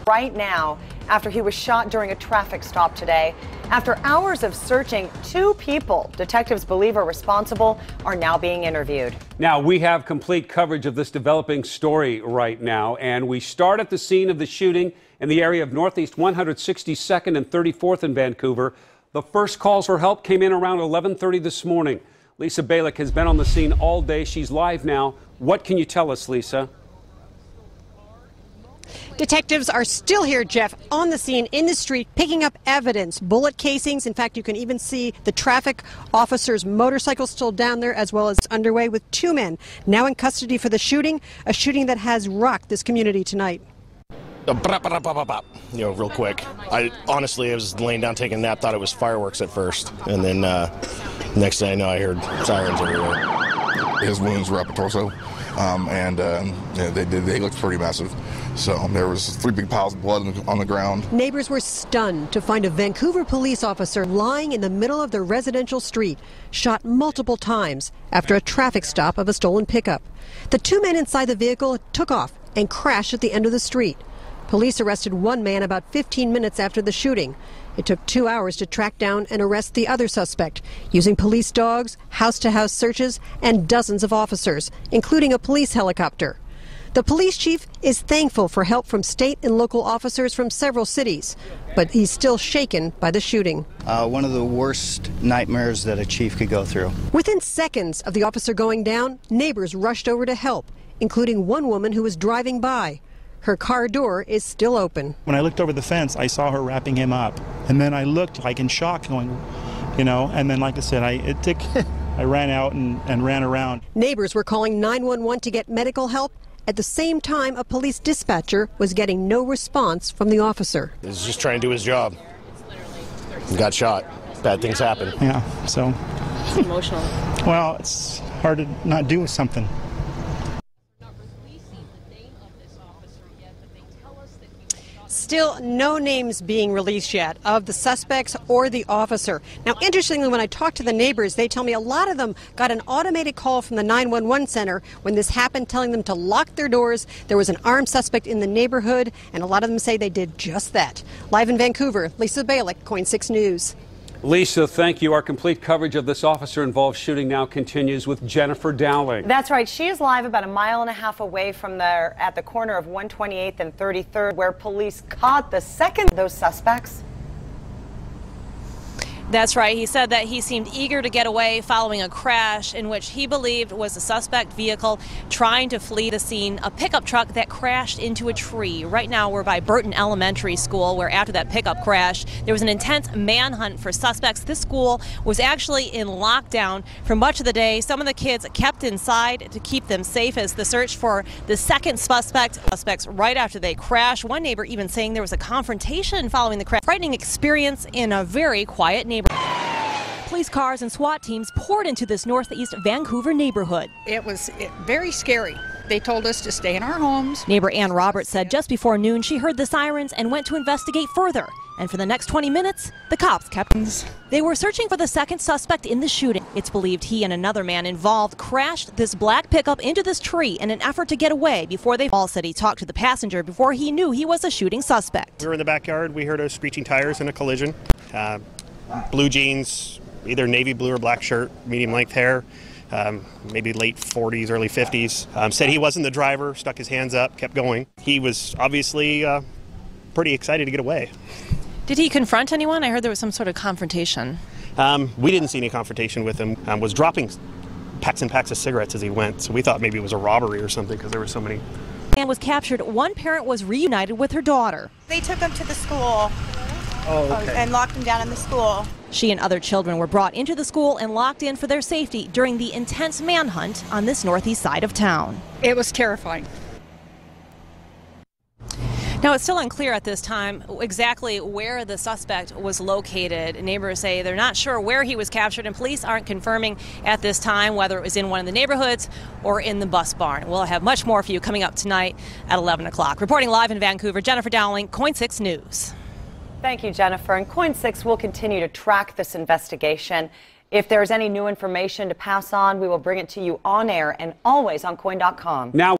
right now after he was shot during a traffic stop today. After hours of searching, 2 people detectives believe are responsible are now being interviewed. Now, we have complete coverage of this developing story right now, and we start at the scene of the shooting in the area of Northeast 162nd and 34th in Vancouver. The first calls for help came in around 11:30 this morning. Lisa Balick has been on the scene all day. She's live now. What can you tell us, Lisa? Detectives are still here, Jeff, on the scene in the street, picking up evidence, bullet casings. In fact, you can even see the traffic officer's motorcycle still down there, as well as underway, with 2 men now in custody for the shooting, a shooting that has rocked this community tonight. Real quick. I was laying down taking a nap, thought it was fireworks at first, and then next thing I know, I heard sirens everywhere. His wounds were up the torso, they looked pretty massive. So there was 3 big piles of blood on the ground. Neighbors were stunned to find a Vancouver police officer lying in the middle of their residential street, shot multiple times after a traffic stop of a stolen pickup. The 2 men inside the vehicle took off and crashed at the end of the street. Police arrested 1 man about 15 minutes after the shooting. It took 2 hours to track down and arrest the other suspect, using police dogs, house-to-house searches, and dozens of officers, including a police helicopter. The police chief is thankful for help from state and local officers from several cities, but he's still shaken by the shooting. One of the worst nightmares that a chief could go through. Within seconds of the officer going down, neighbors rushed over to help, including one woman who was driving by. Her car door is still open. When I looked over the fence, I saw her wrapping him up. And then I looked like in shock going, and then like I said, I ran out and ran around. Neighbors were calling 911 to get medical help. At the same time, a police dispatcher was getting no response from the officer. He was just trying to do his job. He got shot. Bad things happen. Yeah, so. It's emotional. Well, it's hard to not do something. Still no names being released yet of the suspects or the officer. Now, interestingly, when I talked to the neighbors, they tell me a lot of them got an automated call from the 911 center when this happened, telling them to lock their doors. There was an armed suspect in the neighborhood, and a lot of them say they did just that. Live in Vancouver, Lisa Balick, KOIN 6 News. Lisa, thank you. Our complete coverage of this officer-involved shooting now continues with Jennifer Dowling. That's right. She is live about 1.5 miles away from there at the corner of 128th and 33rd, where police caught the second of those suspects. That's right. He said that he seemed eager to get away following a crash in which he believed was a suspect vehicle trying to flee the scene, a pickup truck that crashed into a tree. Right now we're by Burton Elementary School, where after that pickup crash, there was an intense manhunt for suspects. This school was actually in lockdown for much of the day. Some of the kids kept inside to keep them safe as the search for the second suspects right after they crashed. One neighbor even saying there was a confrontation following the crash. Frightening experience in a very quiet neighborhood. Police cars and SWAT teams poured into this northeast Vancouver neighborhood. It was very scary. They told us to stay in our homes. Neighbor Ann Roberts said just before noon she heard the sirens and went to investigate further. And for the next 20 minutes, the cops kept. They were searching for the second suspect in the shooting. It's believed he and another man involved crashed this black pickup into this tree in an effort to get away before they all said he talked to the passenger before he knew he was a shooting suspect. We were in the backyard. We heard screeching tires and a collision. Blue jeans, either navy blue or black shirt, medium length hair, maybe late 40s, early 50s. Said he wasn't the driver, stuck his hands up, kept going. He was obviously pretty excited to get away. Did he confront anyone? I heard there was some sort of confrontation. We didn't see any confrontation with him. Was dropping packs and packs of cigarettes as he went, so we thought maybe it was a robbery or something because there were so many. And was captured. One parent was reunited with her daughter. They took him to the school. Oh, okay. And locked him down in the school. She and other children were brought into the school and locked in for their safety during the intense manhunt on this northeast side of town. It was terrifying. Now, it's still unclear at this time exactly where the suspect was located. Neighbors say they're not sure where he was captured, and police aren't confirming at this time whether it was in one of the neighborhoods or in the bus barn. We'll have much more for you coming up tonight at 11 o'clock. Reporting live in Vancouver, Jennifer Dowling, KOIN 6 News. Thank you, Jennifer. And KOIN 6 will continue to track this investigation. If there's any new information to pass on, we will bring it to you on air and always on KOIN.com. Now